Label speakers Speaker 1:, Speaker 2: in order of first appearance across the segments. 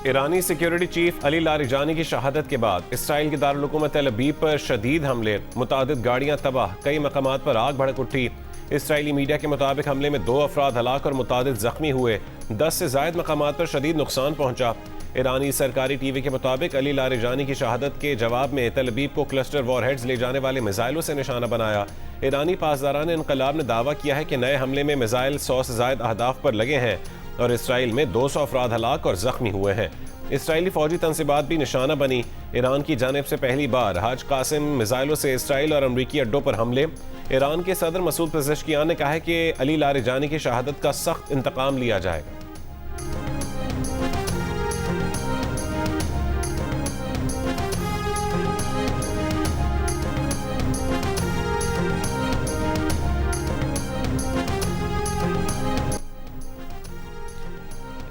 Speaker 1: ईरानी security chief Ali Larijani की शहादत के बाद इसराइल के दारुल हुकूमत तेल अवीव पर शदीद हमले, मुतादिद गाड़ियां तबाह, कई मकामात पर आग भड़क उठी। इसराइली मीडिया के मुताबिक हमले में 2 अफराद हलाक और मुतादिद जख्मी हुए, 10 से जायद मकामात पर शदीद नुकसान पहुंचा। ईरानी सरकारी टीवी के मुताबिक अली लारिजानी की शहादत के जवाब में तेल अवीव को क्लस्टर वॉरहेड्स ले जाने वाले मिसाइलों से निशाना बनाया। ईरानी पासदारान इनकलाब ने दावा किया है कि नए हमले में मिसाइल 100 से जायद अहदाफ पर लगे हैं और इसराइल में 200 अफराद हलाक और जख्मी हुए हैं। इसराइली फौजी तंसीबात भी निशाना बनी। ईरान की जानिब से पहली बार हज कासिम मिसाइलों से इसराइल और अमरीकी अड्डों पर हमले। ईरान के सदर मसूद पेज़ेश्कियान ने कहा है कि अली लारिजानी की शहादत का सख्त इंतकाम लिया जाएगा।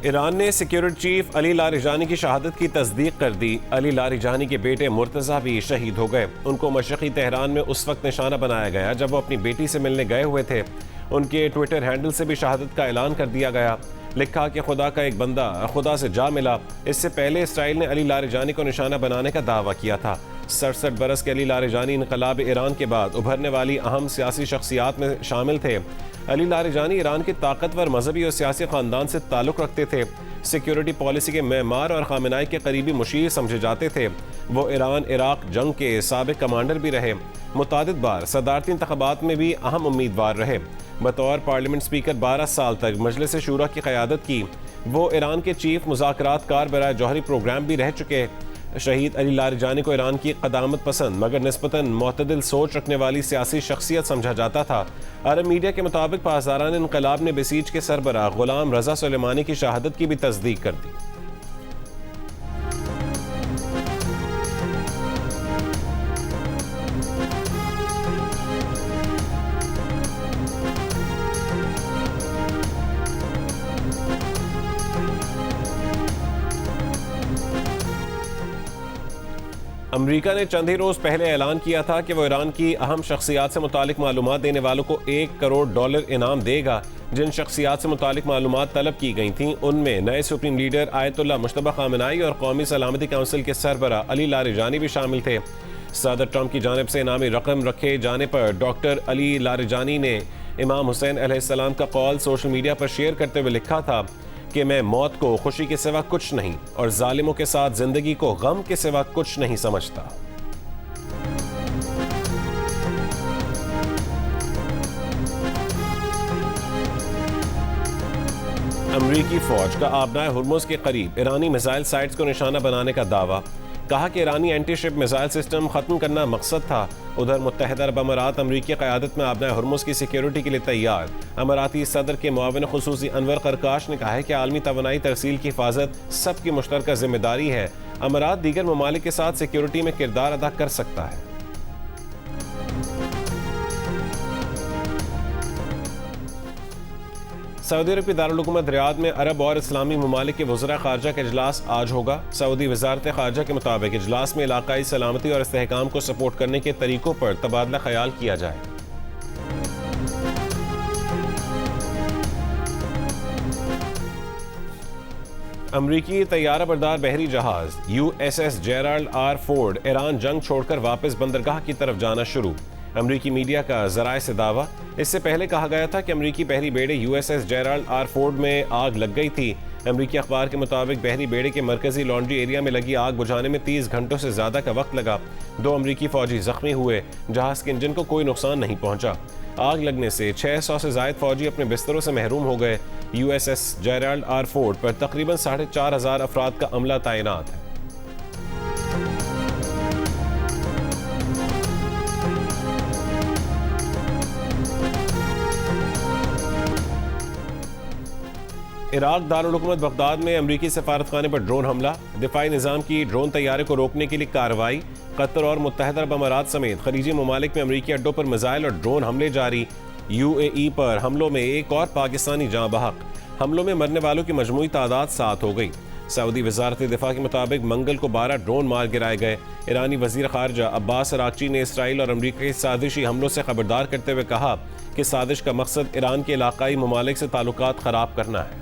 Speaker 1: ईरान ने सिक्योरिटी चीफ अली लारिजानी की शहादत की तस्दीक कर दी। अली लारिजानी के बेटे मुर्तज़ा भी शहीद हो गए। उनको मशरक़ी तेहरान में उस वक्त निशाना बनाया गया जब वो अपनी बेटी से मिलने गए हुए थे। उनके ट्विटर हैंडल से भी शहादत का ऐलान कर दिया गया। लिखा कि खुदा का एक बंदा खुदा से जा मिला। इससे पहले इसराइल ने अली लारिजानी को निशाना बनाने का दावा किया था। 67 बरस के अली लारिजानी इनकलाब ईरान के बाद उभरने वाली अहम सियासी शख्सियात में शामिल थे। अली लारिजानी ईरान के ताकतवर मजहबी और सियासी ख़ानदान से ताल्लुक़ रखते थे। सिक्योरिटी पॉलिसी के मेमार और खामेनाई के करीबी मुशीर समझे जाते थे। वो ईरान इराक जंग के साबिक़ कमांडर भी रहे। मुतादिद बार सदारती इंतख़ाबात में भी अहम उम्मीदवार रहे। बतौर पार्लियामेंट स्पीकर 12 साल तक मजलिस शूरा की क़यादत की। वो ईरान के चीफ मुज़ाकरात कार बराए जौहरी प्रोग्राम भी रह चुके। शहीद अली लारिजानी को ईरान की क़दामत पसंद मगर निस्बतन मोतदिल सोच रखने वाली सियासी शख्सियत समझा जाता था। अरब मीडिया के मुताबिक पासदारान इनकलाब ने बेसीज के सरबराह गुलाम रजा सुलेमानी की शहादत की भी तस्दीक कर दी। अमरीका ने चंद ही रोज़ पहले ऐलान किया था कि वो ईरान की अहम शख्सियात से मुतालिक मालूमात देने वालों को $1 करोड़ इनाम देगा। जिन शख्सियात से मुतालिक मालूमात तलब की गई थीं उनमें नए सुप्रीम लीडर आयतुल्लाह मुश्तबा खामेनाई और कौमी सलामती काउंसिल के सरबराह अली लारिजानी भी शामिल थे। सदर ट्रंप की जानिब से इनामी रकम रखे जाने पर डॉक्टर अली लारिजानी ने इमाम हुसैन अलैहिस्सलाम का कौल सोशल मीडिया पर शेयर करते हुए लिखा था कि मैं मौत को खुशी के सिवा कुछ नहीं और जालिमों के साथ जिंदगी को गम के सिवा कुछ नहीं समझता। अमरीकी फौज का आबनाए हुर्मुज़ के करीब ईरानी मिसाइल साइट्स को निशाना बनाने का दावा। कहा कि ईरानी एंटी शिप मिसाइल सिस्टम खत्म करना मकसद था। उधर मुत्तहिदा अरब अमारात अमरीकी क़यादत में आबनाए हुर्मुज़ की सिक्योरिटी के लिए तैयार। अमाराती सदर के मुआविन खुसूसी अनवर करकाश ने कहा है कि आलमी तवानाई तरसील की हिफाजत सबकी मुश्तरका जिम्मेदारी है। अमारात दीगर ममालिक के साथ सिक्योरिटी में किरदार अदा कर सकता है। सऊदी अरब की दारुल हुकूमत रियाद में अरब और इस्लामी ममालिक के वज़रा ख़ारजा का इजलास आज होगा। सऊदी वज़ारत ख़ारजा के मुताबिक इजलास में इलाकाई सलामती और इस्तेहकाम को सपोर्ट करने के तरीकों पर तबादला ख्याल किया जाए। अमरीकी तैयारा बरदार बहरी जहाज USS Gerald R. Ford Iran जंग छोड़कर वापस बंदरगाह की तरफ जाना शुरू। अमरीकी मीडिया का ज़राए से दावा। इससे पहले कहा गया था कि अमरीकी बहरी बेड़े USS जेराल्ड R. फोर्ड में आग लग गई थी। अमरीकी अखबार के मुताबिक बहरी बेड़े के मरकजी लॉन्ड्री एरिया में लगी आग बुझाने में 30 घंटों से ज़्यादा का वक्त लगा। 2 अमरीकी फौजी जख्मी हुए। जहाज के इंजन को कोई नुकसान नहीं पहुंचा। आग लगने से 600 से ज़ायद फौजी अपने बिस्तरों से महरूम हो गए। USS Gerald R. फोर्ड पर तकरीबन 4,500 अफराद का अमला तैनात है। इराक दारुल हुकूमत बगदाद में अमरीकी सफारतखाने पर ड्रोन हमला। दिफाई निज़ाम की ड्रोन तैयारे को रोकने के लिए कार्रवाई। कतर और मुत्तहिदा अरब अमारात समेत खलीजी ममालिक में अमरीकी अड्डों पर मिसाइल और ड्रोन हमले जारी। UAE पर हमलों में एक और पाकिस्तानी जाँ बहक। हमलों में मरने वालों की मजमूई तादाद 7 हो गई। सऊदी वजारत दिफा के मुताबिक मंगल को 12 ड्रोन मार गिराए गए। ईरानी वजीर खारजा अब्बास अरागची ने इसराइल और अमरीका के साजिशी हमलों से खबरदार करते हुए कहा कि साजिश का मकसद ईरान के इलाकाई ममालिक से ताल्लुकात खराब करना है।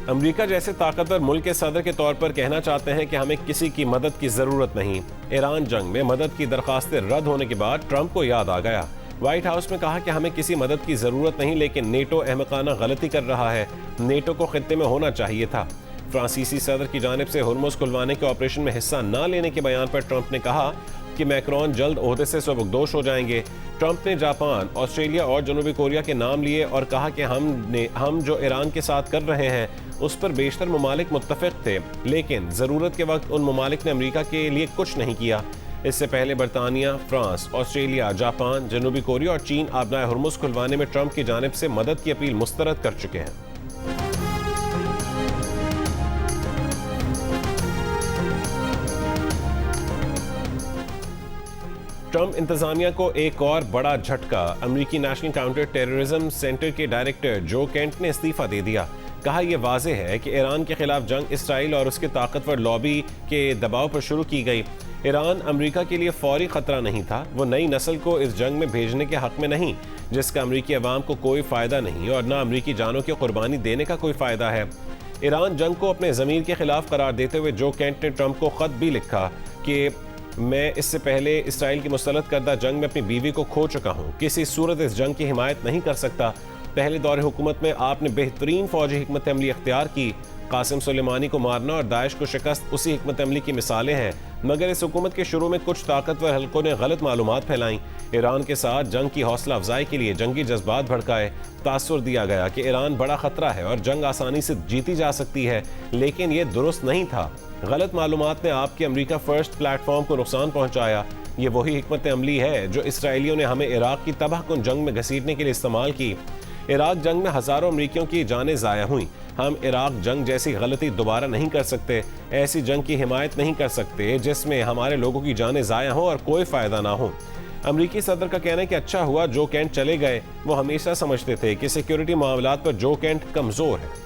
Speaker 1: अमेरिका जैसे ताकतवर मुल्क के सदर के तौर पर कहना चाहते हैं कि हमें किसी की मदद की जरूरत नहीं। ईरान जंग में मदद की दरखास्तें रद्द होने के बाद ट्रंप को याद आ गया। व्हाइट हाउस में कहा कि हमें किसी मदद की जरूरत नहीं, लेकिन नेटो अहमकाना गलती कर रहा है। नेटो को खित्ते में होना चाहिए था। फ्रांसीसी सदर की जानिब से हुर्मुज़ खुलवाने के ऑपरेशन में हिस्सा न लेने के बयान पर ट्रंप ने कहा कि मैक्रोन जल्द ओहदे से सबकदोश हो जाएंगे। ट्रंप ने जापान, ऑस्ट्रेलिया और जनूबी कोरिया के नाम लिए और कहा कि हम जो ईरान के साथ कर रहे हैं उस पर बेशतर ममालिक मुत्तफिक थे, लेकिन ज़रूरत के वक्त उन ममालिक ने अमेरिका के लिए कुछ नहीं किया। इससे पहले बरतानिया, फ्रांस, ऑस्ट्रेलिया, जापान, जनूबी कोरिया और चीन आबनाए हुर्मुज़ खुलवाने में ट्रंप की जानिब से मदद की अपील मुस्तरद कर चुके हैं। ट्रंप इंतजामिया को एक और बड़ा झटका। अमेरिकी नेशनल काउंटर टेररिज्म सेंटर के डायरेक्टर जो केंट ने इस्तीफा दे दिया। कहा यह वाज़ेह है कि ईरान के खिलाफ जंग इसराइल और उसके ताकतवर लॉबी के दबाव पर शुरू की गई। ईरान अमेरिका के लिए फौरी खतरा नहीं था। वो नई नस्ल को इस जंग में भेजने के हक में नहीं, जिसका अमेरिकी अवाम को कोई फ़ायदा नहीं और न अमेरिकी जानों की कुर्बानी देने का कोई फ़ायदा है। ईरान जंग को अपने ज़मीर के खिलाफ करार देते हुए जो केंट ने ट्रंप को ख़त भी लिखा कि मैं इससे पहले इसराइल की मुसल्लत करदा जंग में अपनी बीवी को खो चुका हूँ, किसी सूरत इस जंग की हिमायत नहीं कर सकता। पहले दौरे हुकूमत में आपने बेहतरीन फौजी हिकमत अमली इख्तियार की। कासिम सुलेमानी को मारना और दाइश को शिकस्त उसी हिकमत अमली की मिसालें हैं, मगर इस हुकूमत के शुरू में कुछ ताकतवर हलकों ने गलत मालूमात फैलाई। ईरान के साथ जंग की हौसला अफजाई के लिए जंगी जज्बात भड़काए। तासुर दिया गया कि ईरान बड़ा खतरा है और जंग आसानी से जीती जा सकती है, लेकिन यह दुरुस्त नहीं था। गलत मालूमात ने आपके अमेरिका फर्स्ट प्लेटफॉर्म को नुकसान पहुंचाया। ये वही हिकमत अमली है जो इसराइलियों ने हमें इराक की तबाहकुन जंग में घसीटने के लिए इस्तेमाल की। इराक जंग में हजारों अमरीकियों की जानें ज़ाया हुई। हम इराक जंग जैसी गलती दोबारा नहीं कर सकते। ऐसी जंग की हिमायत नहीं कर सकते जिसमें हमारे लोगों की जानें ज़ाया हों और कोई फ़ायदा ना हो। अमरीकी सदर का कहना है कि अच्छा हुआ जो केंट चले गए। वो हमेशा समझते थे कि सिक्योरिटी मामलात पर जो केंट कमज़ोर है।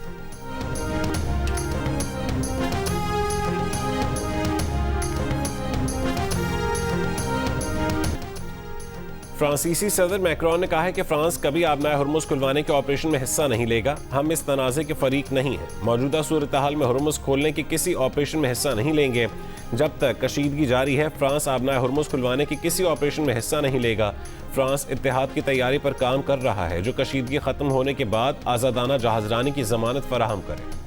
Speaker 1: फ्रांसीसी सदर मैक्रोन ने कहा है कि फ्रांस कभी आबनाए हुर्मुज़ खुलवाने के ऑपरेशन में हिस्सा नहीं लेगा। हम इस तनाज़े के फरीक नहीं हैं। मौजूदा सूरत हाल में हुर्मुज़ खोलने के किसी ऑपरेशन में हिस्सा नहीं लेंगे। जब तक कशीदगी जारी है, फ्रांस आबनाए हुर्मुज़ खुलवाने के किसी ऑपरेशन में हिस्सा नहीं लेगा। फ्रांस इत्तेहाद की तैयारी पर काम कर रहा है जो कशीदगी खत्म होने के बाद आज़ादाना जहाज़रानी की जमानत फराहम करे।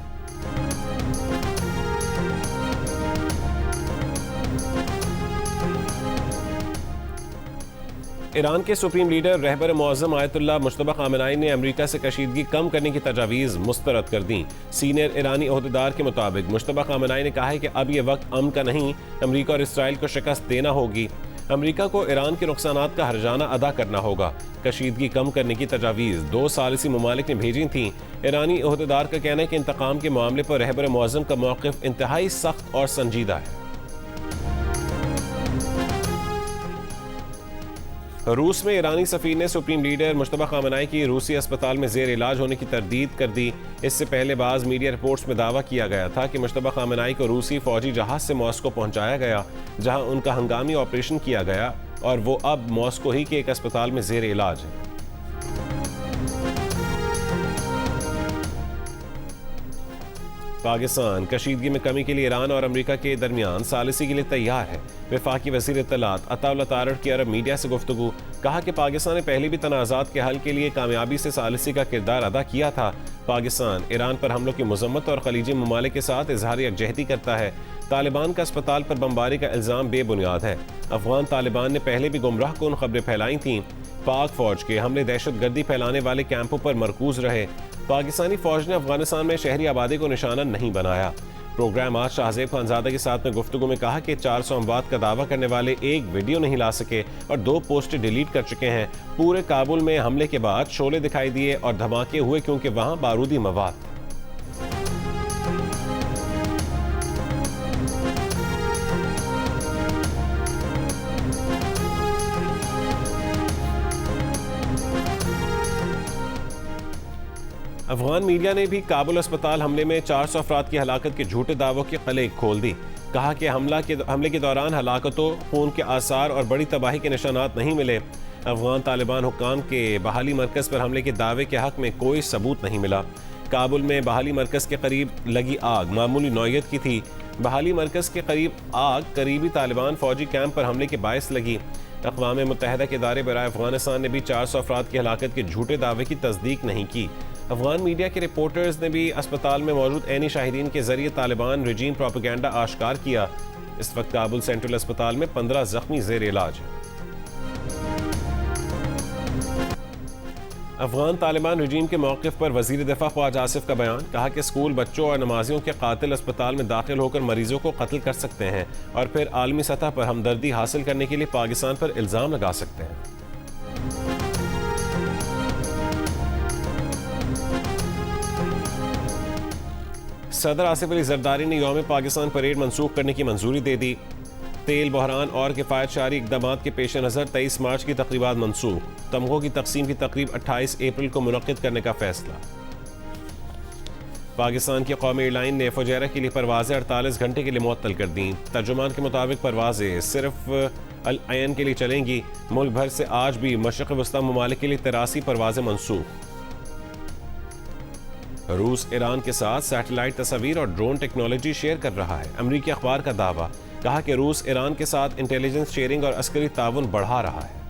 Speaker 1: ईरान के सुप्रीम लीडर रहबर मुअज़्ज़म आयतुल्लाह मुज्तबा ख़ामेनी ने अमेरिका से कशीदगी कम करने की तजावीज़ मुस्तरद कर दी। सीनियर ईरानी ओहदेदार के मुताबिक मुज्तबा ख़ामेनी ने कहा है कि अब यह वक्त अमन का नहीं, अमेरिका और इसराइल को शिकस्त देना होगी। अमेरिका को ईरान के नुकसानात का हर्जाना अदा करना होगा। कशीदगी कम करने की तजावीज़ 2 सालिसी ममालिक ने भेजी थी। ईरानी ओहदेदार का कहना है कि इंतकाम के मामले पर रहबर मुअज़्ज़म का मौक़िफ़ इंतहाई सख्त और संजीदा है। रूस में ईरानी सफ़ीर ने सुप्रीम लीडर मुज्तबा ख़ामेनी की रूसी अस्पताल में ज़ेर इलाज होने की तरदीद कर दी। इससे पहले बाज़ मीडिया रिपोर्ट्स में दावा किया गया था कि मुज्तबा ख़ामेनी को रूसी फ़ौजी जहाज़ से मॉस्को पहुंचाया गया, जहां उनका हंगामी ऑपरेशन किया गया और वो अब मॉस्को ही के एक अस्पताल में ज़ेर इलाज है। पाकिस्तान कशीदगी में कमी के लिए ईरान और अमेरिका के दरमियान सालिसी के लिए तैयार है। वफाकी वज़ीर इत्तलात अताउल्लाह तारड़ की अरब मीडिया से गुफ्तगू। कहा कि पाकिस्तान ने पहले भी तनाज़ात के हल के लिए कामयाबी से सालिसी का किरदार अदा किया था। पाकिस्तान ईरान पर हमलों की मज़म्मत और खलीजी ममालिक के साथ इजहार यकजहती करता है। तालिबान का अस्पताल पर बमबारी का इल्ज़ाम बेबुनियाद है। अफगान तालिबान ने पहले भी गुमराह कुन खबरें फैलाई थीं। पाक फौज के हमले दहशत गर्दी फैलाने वाले कैंपों पर मरकूज रहे। पाकिस्तानी फौज ने अफगानिस्तान में शहरी आबादी को निशाना नहीं बनाया। प्रोग्राम आज शाहजेब खानजादा के साथ में गुफ्तगू में कहा कि 400 अमवात का दावा करने वाले एक वीडियो नहीं ला सके और 2 पोस्टें डिलीट कर चुके हैं। पूरे काबुल में हमले के बाद शोले दिखाई दिए और धमाके हुए क्योंकि वहां बारूदी मवाद। अफगान मीडिया ने भी काबुल अस्पताल हमले में 400 अफराद की हलाकत के झूठे दावों की कले खोल दी। कहा कि हमले के दौरान हलाकतों, खून के आसार और बड़ी तबाही के निशानात नहीं मिले। अफगान तालिबान हुक्काम के बहाली मरकज़ पर हमले के दावे के हक में कोई सबूत नहीं मिला। काबुल में बहाली मरकज़ के करीब लगी आग मामूली नौयत की थी। बहाली मरकज़ के करीब आग करीबी तालिबान फौजी कैंप पर हमले के बायस लगी। अक़वाम मुत्तहिदा के इदारे बराए अफ़गानिस्तान ने भी 400 अफराद की हलाकत के झूठे दावे की तस्दीक नहीं की। अफ़गान मीडिया के रिपोर्टर्स ने भी अस्पताल में मौजूद ऐनी शाहिदीन के जरिए तालिबान रजीम प्रोपेगेंडा आश्कार किया। इस वक्त काबुल सेंट्रल अस्पताल में 15 जख्मी ज़ेर इलाज हैं। अफगान तालिबान रजीम के मौक़िफ़ पर वज़ीर दिफ़ा ख्वाजा आसिफ का बयान। कहा कि स्कूल बच्चों और नमाजियों के कातिल अस्पताल में दाखिल होकर मरीजों को कत्ल कर सकते हैं और फिर आलमी सतह पर हमदर्दी हासिल करने के लिए पाकिस्तान पर इल्ज़ाम लगा सकते हैं। सदर आसिफ अली जरदारी ने यौम पाकिस्तान परेड मनसूख करने की मंजूरी दे दी। तेल बहरान और किफ़ायत शारी इक़दामात के पेश नज़र 23 मार्च की तकरीबात मनसूख। तमगों की तकसीम की तकरीब 28 अप्रैल को मुनक़्क़िद करने का फैसला। पाकिस्तान की कौमी एयरलाइन ने फुजैरा के लिए परवाज़ें 48 घंटे के लिए मुअत्तल कर दी। तर्जुमान के मुताबिक परवाज़ें सिर्फ अल आयन के लिए चलेंगी। मुल्क भर से आज भी मशरिक़ वस्ता ममालिक के लिए 83 परवाज़ें मनसूख। रूस ईरान के साथ सैटेलाइट तस्वीर और ड्रोन टेक्नोलॉजी शेयर कर रहा है। अमरीकी अखबार का दावा। कहा कि रूस ईरान के साथ इंटेलिजेंस शेयरिंग और अस्करी ताउन बढ़ा रहा है।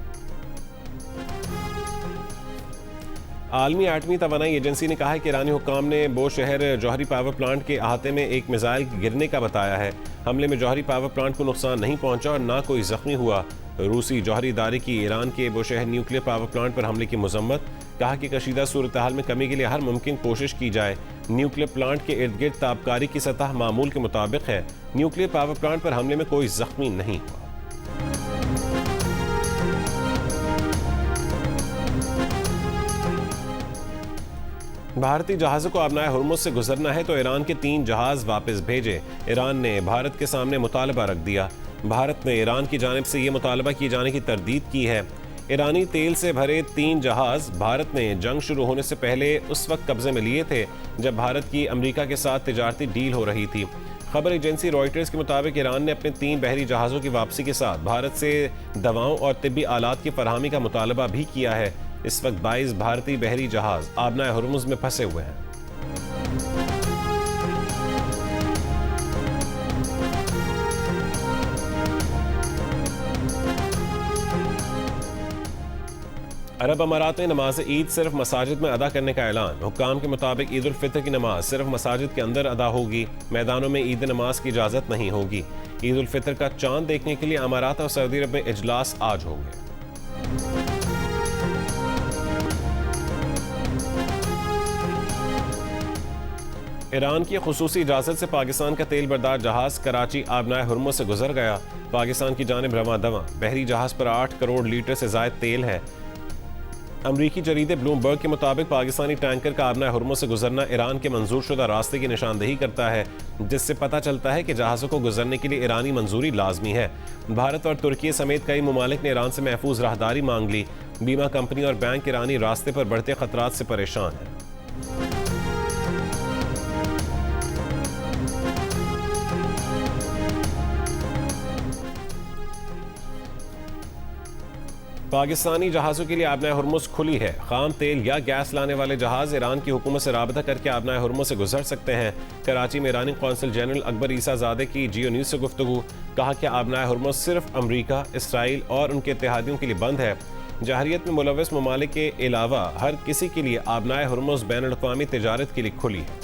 Speaker 1: आलमी एटमी तवानाई एजेंसी ने कहा है कि ईरानी हुक्काम ने बोशहर जौहरी पावर प्लांट के अहाते में एक मिसाइल गिरने का बताया है। हमले में जौहरी पावर प्लांट को नुकसान नहीं पहुंचा और ना कोई जख्मी हुआ। रूसी जौहरी इदारे की ईरान के बोशहर न्यूक्लियर पावर प्लांट पर हमले की मजम्मत। कहा कि कशीदा सूरत हाल में कमी के लिए हर मुमकिन कोशिश की जाए। न्यूक्लियर प्लांट के इर्द गिर्द ताबकारी की सतह मामूल के मुताबिक है। न्यूक्लियर पावर प्लांट पर हमले में कोई जख्मी नहीं हुआ। भारतीय जहाज़ों को आबनाए हुर्मुज़ से गुजरना है तो ईरान के 3 जहाज़ वापस भेजे। ईरान ने भारत के सामने मुतालबा रख दिया। भारत ने ईरान की जानिब से ये मुतालबा किए जाने की तरदीद की है। ईरानी तेल से भरे 3 जहाज़ भारत ने जंग शुरू होने से पहले उस वक्त कब्जे में लिए थे जब भारत की अमेरिका के साथ तिजारती डील हो रही थी। खबर एजेंसी रॉयटर्स के मुताबिक ईरान ने अपने 3 बहरी जहाज़ों की वापसी के साथ भारत से दवाओं और तिब्बी आलात की फरहमी का मुतालबा भी किया है। इस वक्त 22 भारतीय बहरी जहाज़ आबनाए हुर्मुज़ में फंसे हुए हैं। अरब अमारात में नमाज ईद सिर्फ मसाजिद में अदा करने का ऐलान। हुक्काम के मुताबिक ईद उल फितर की नमाज सिर्फ मसाजिद के अंदर अदा होगी। मैदानों में ईद नमाज की इजाज़त नहीं होगी। ईद उल फितर का चांद देखने के लिए अमारात और सऊदी अरब में इजलास आज होंगे। ईरान की खुसूसी इजाज़त से पाकिस्तान का तेल बरदार जहाज़ कराची आबनाए हुर्मुज़ से गुजर गया। पाकिस्तान की जानिब रवां दवां। बहरी जहाज़ पर 8 करोड़ लीटर से ज़ायद तेल है। अमरीकी जरीदे ब्लूमबर्ग के मुताबिक पाकिस्तानी टैंकर का आबनाए हुर्मुज़ से गुजरना ईरान के मंजूर शुदा रास्ते की निशानदेही करता है, जिससे पता चलता है कि जहाज़ों को गुजरने के लिए ईरानी मंजूरी लाजमी है। भारत और तुर्की समेत कई ममालिक ने ईरान से महफूज राहदारी मांग ली। बीमा कंपनी और बैंक ईरानी रास्ते पर बढ़ते खतरात से परेशान हैं। पाकिस्तानी जहाज़ों के लिए आबनाए हुर्मुज़ खुली है। खाम तेल या गैस लाने वाले जहाज़ ईरान की हुकूमत से राबता करके आबनाए हुर्मुज़ से गुजर सकते हैं। कराची में ईरानी कौंसल जनरल अकबर ईसा ज़ादे की जियो न्यूज़ से गुफ्तगू। कहा कि आबनाए हुर्मुज़ सिर्फ अमरीका, इसराइल और उनके इत्तेहादियों के लिए बंद है। जहरियत में मुलव्वस ममालिक के अलावा हर किसी के लिए आबनाए हुर्मुज़ बैनुल-अक़वामी तिजारत के लिए खुली है।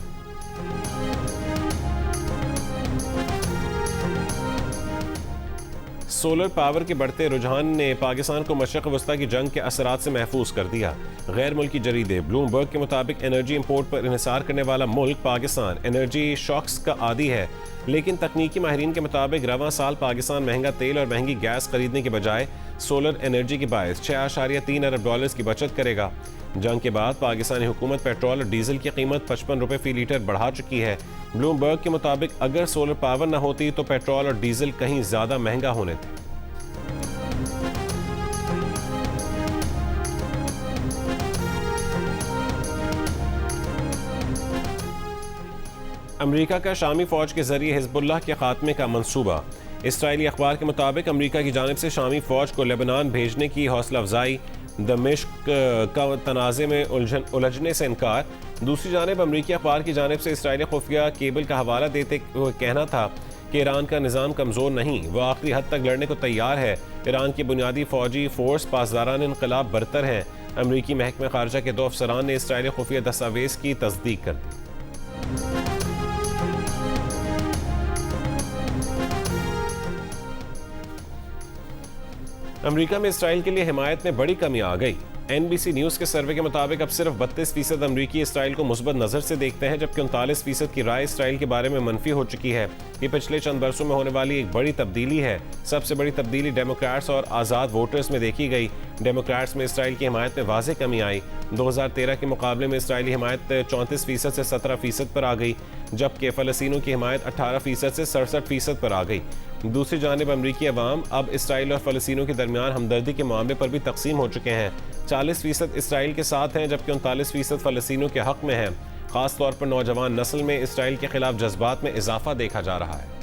Speaker 1: सोलर पावर के बढ़ते रुझान ने पाकिस्तान को मशरिक़ वस्ता की जंग के असरात से महफूज कर दिया। गैर मुल्की जरीदे ब्लूमबर्ग के मुताबिक एनर्जी इंपोर्ट पर इन्हिसार करने वाला मुल्क पाकिस्तान एनर्जी शॉक्स का आदी है, लेकिन तकनीकी माहिरीन के मुताबिक रवां साल पाकिस्तान महंगा तेल और महंगी गैस खरीदने के बजाय सोलर एनर्जी के बायस $6.3 अरब की बचत करेगा। जंग के बाद पाकिस्तानी हुकूमत पेट्रोल और डीजल की कीमत 55 रुपये फी लीटर बढ़ा चुकी है। ब्लूमबर्ग के मुताबिक अगर सोलर पावर न होती तो पेट्रोल और डीजल कहीं ज़्यादा महंगा होने थे। अमेरिका का शामी फ़ौज के जरिए हिज़्बुल्लाह के खात्मे का मंसूबा। इसराइली अखबार के मुताबिक अमेरिका की जानिब से शामी फ़ौज को लेबनान भेजने की हौसला अफजाई। दमिश्क का तनाज़े में उलझने से इनकार। दूसरी जानिब अमरीकी अखबार की जानिब से इसराइली खुफिया केबल का हवाला देते हुए कहना था कि ईरान का निज़ाम कमज़ोर नहीं, वह आखिरी हद तक लड़ने को तैयार है। ईरान की बुनियादी फ़ौजी फ़ोर्स पासदारान इनकलाब बरतर हैं। अमरीकी महकमे ख़ारजा के 2 अफसरान ने इसराइली खुफिया दस्तावेज़ की तस्दीक कर दी। अमरीका में इसराइल के लिए हिमायत में बड़ी कमी आ गई। NBC न्यूज़ के सर्वे के मुताबिक अब सिर्फ 32% अमरीकी इसराइल को मुस्बत नज़र से देखते हैं, जबकि 39% की राय इसराइल के बारे में मनफी हो चुकी है। ये पिछले चंद बरसों में होने वाली एक बड़ी तब्दीली है। सबसे बड़ी तब्दीली डेमोक्रेट्स और आज़ाद वोटर्स में देखी गई। डेमोक्रेट्स में इसराइल की हिमायत में वाज़ेह कमी आई। 2013 के मुकाबले में इसराइली हिमायत 34% से 17% पर आ गई, जबकि फ़लस्तीनियों की हिमायत 18% से 67% पर आ गई। दूसरी जानिब अमरीकी अवाम अब इसराइल और फ़लस्तीनियों के दरमियान हमदर्दी के मामले पर भी तकसीम हो चुके हैं। 40% इसराइल के साथ हैं, जबकि 39% फ़लस्तीनियों के हक़ में हैं। ख़ास तौर पर नौजवान नस्ल में इसराइल के खिलाफ जज्बात में इजाफा देखा जा रहा है।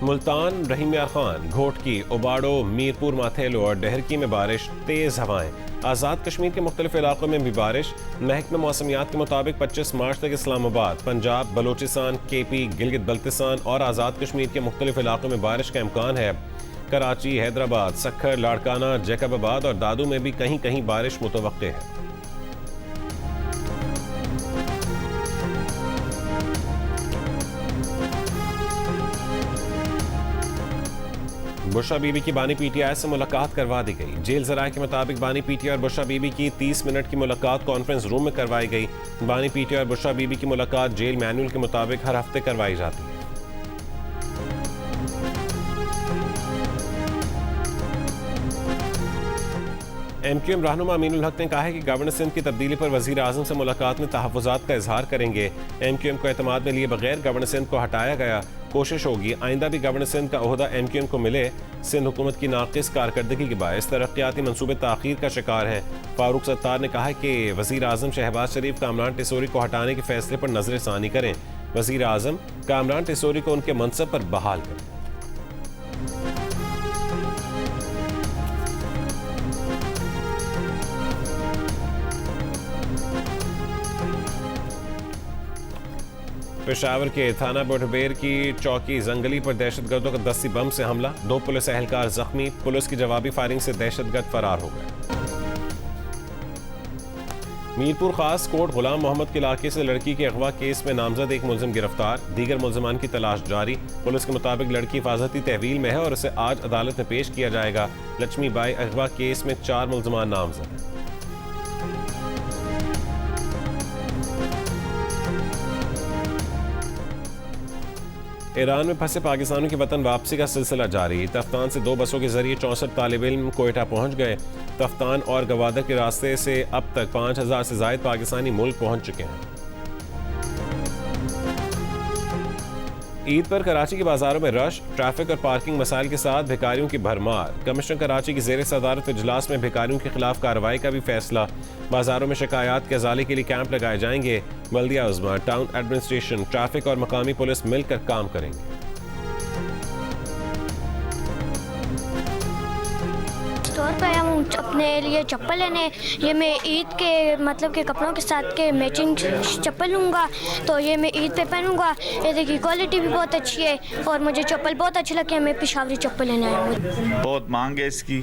Speaker 1: मुल्तान, रहीम यार खान, घोटकी, उबाड़ो, मीरपुर माथेलो और डहरकी में बारिश, तेज़ हवाएं। आज़ाद कश्मीर के मुख्तलिफ इलाकों में भी बारिश। महकमे मौसमियात के मुताबिक 25 मार्च तक इस्लामाबाद, पंजाब, बलोचिस्तान, KP, गिलगित बल्तिस्तान और आज़ाद कश्मीर के मुख्तलिफ इलाकों में बारिश का इम्कान है। कराची, हैदराबाद, सक्खर, लाड़काना, जैकबाबाद और दादू में भी कहीं कहीं बारिश मुतवक्के है। बुशरा बीबी की बानी PTI से मुलाकात करवा दी गई। जेल ज़राए के मुताबिक बानी PTI और बुशरा बीबी की 30 मिनट की मुलाकात कॉन्फ्रेंस रूम में करवाई गई। बानी PTI और बुशरा बीबी की मुलाकात जेल मैनुअल के मुताबिक हर हफ्ते करवाई जाती है। MQM रहनुमा अमीनुल हक ने कहा है कि गवर्नर सिंध की तब्दीली पर वज़ीर आज़म से मुलाकात में तहफ़्फ़ुज़ात का इजहार करेंगे। MQM को एतमाद में लिए बगैर गवर्नर सिंध को हटाया गया। कोशिश होगी आइंदा भी गवर्नर सिंध का ओहदा MQM को मिले। सिंध हुकूमत की नाक़िस कारकर्दगी के बायस तरक्याती मंसूबे ताख़ीर का शिकार हैं। फारूक सत्तार ने कहा है कि वज़ीर आज़म शहबाज शरीफ कामरान टिसोरी को हटाने के फैसले पर नज़रसानी करें। वज़ीर आज़म कामरान टिसोरी को उनके मनसब पर बहाल करें। पेशावर के थाना बोटबेर की चौकी जंगली पर दहशतगर्दों का दस्ती बम से हमला, 2 पुलिस एहलकार जख्मी। पुलिस की जवाबी फायरिंग से दहशतगर्द फरार हो गए। मीरपुर खास कोट गुलाम मोहम्मद के इलाके से लड़की के अगवा केस में नामजद एक मुलजिम गिरफ्तार। दीगर मुलजमान की तलाश जारी। पुलिस के मुताबिक लड़की हिफाजती तहवील में है और उसे आज अदालत में पेश किया जाएगा। लक्ष्मी बाई अगवा केस में 4 मुलजमान नामजद हैं। ईरान में फंसे पाकिस्तानियों की वतन वापसी का सिलसिला जारी। तफ्तान से 2 बसों के जरिए 64 तालिब इल्म कोयटा पहुंच गए। तफ्तान और गवादर के रास्ते से अब तक 5000 से ज़ायद पाकिस्तानी मुल्क पहुंच चुके हैं। ईद पर कराची के बाजारों में रश, ट्रैफिक और पार्किंग मसाइल के साथ भिखारियों की भरमार। कमिश्नर कराची की ज़ेर सदारत इजलास में भिखारियों के खिलाफ कार्रवाई का भी फैसला। बाजारों में शिकायत के अजाले के लिए कैंप लगाए जाएंगे। बल्दिया उज़्मा, टाउन एडमिनिस्ट्रेशन, ट्रैफिक और मकामी पुलिस मिलकर काम करेंगे।
Speaker 2: स्टोर पे हम अपने लिए चप्पल लेने, ये मैं ईद के मतलब के कपड़ों के साथ के मैचिंग चप्पल लूँगा, तो ये मैं ईद पे पहनूँगा। ये देखिए क्वालिटी भी बहुत अच्छी है और मुझे चप्पल बहुत अच्छी लगी है। मैं पेशावरी चप्पल लेने आया हूँ।
Speaker 3: बहुत मांग है इसकी,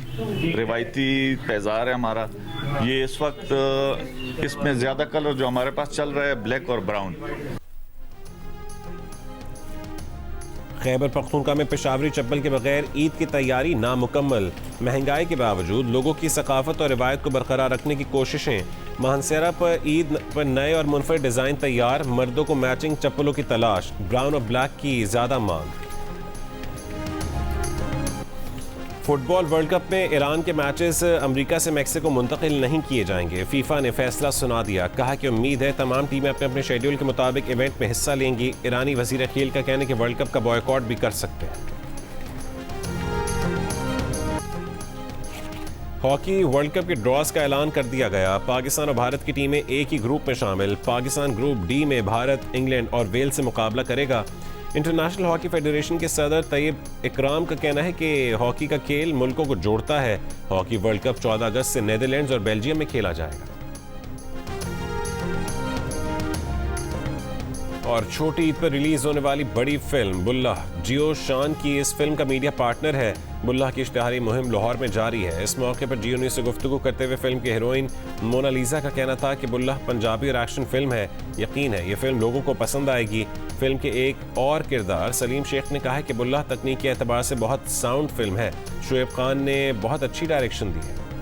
Speaker 3: रिवायती पैजार है हमारा। ये इस वक्त इसमें ज़्यादा कलर जो हमारे पास चल रहा है ब्लैक और ब्राउन।
Speaker 1: खैबर पख्तूनख्वा में पेशावरी चप्पल के बगैर ईद की तैयारी नामुकम्मल। महंगाई के बावजूद लोगों की सकाफत और रिवायत को बरकरार रखने की कोशिशें। मानसेरा पर ईद पर नए और मुनफरद डिज़ाइन तैयार। मर्दों को मैचिंग चप्पलों की तलाश। ब्राउन और ब्लैक की ज़्यादा मांग। फुटबॉल वर्ल्ड कप में ईरान के मैचेस अमेरिका से मैक्सिको मुंतकिल नहीं किए जाएंगे। फीफा ने फैसला सुना दिया। कहा कि उम्मीद है तमाम टीमें अपने अपने शेड्यूल के मुताबिक इवेंट में हिस्सा लेंगी। ईरानी वजीर खेल का कहना है कि वर्ल्ड कप का बॉयकॉट भी कर सकते हैं। हॉकी वर्ल्ड कप के ड्रॉज का ऐलान कर दिया गया। पाकिस्तान और भारत की टीमें एक ही ग्रुप में शामिल। पाकिस्तान ग्रुप डी में भारत, इंग्लैंड और वेल्स से मुकाबला करेगा। इंटरनेशनल हॉकी फेडरेशन के सदर तैयब इकराम का कहना है कि हॉकी का खेल मुल्कों को जोड़ता है। हॉकी वर्ल्ड कप 14 अगस्त से नीदरलैंड्स और बेल्जियम में खेला जाएगा। और छोटी ईद पर रिलीज होने वाली बड़ी फिल्म बुल्लाह, जियो शान की इस फिल्म का मीडिया पार्टनर है। बुल्लाह की इश्तिहारी मुहिम लाहौर में जारी है। इस मौके पर जियो न्यूज़ से गुफ्तगू करते हुए फिल्म की हीरोइन मोनालिसा का कहना था कि बुल्लाह पंजाबी और एक्शन फिल्म है। यकीन है ये फिल्म लोगों को पसंद आएगी। फिल्म के एक और किरदार सलीम शेख ने कहा है कि बुल्लाह तकनीक के एतबार से बहुत साउंड फिल्म है। शुएब खान ने बहुत अच्छी डायरेक्शन दी है।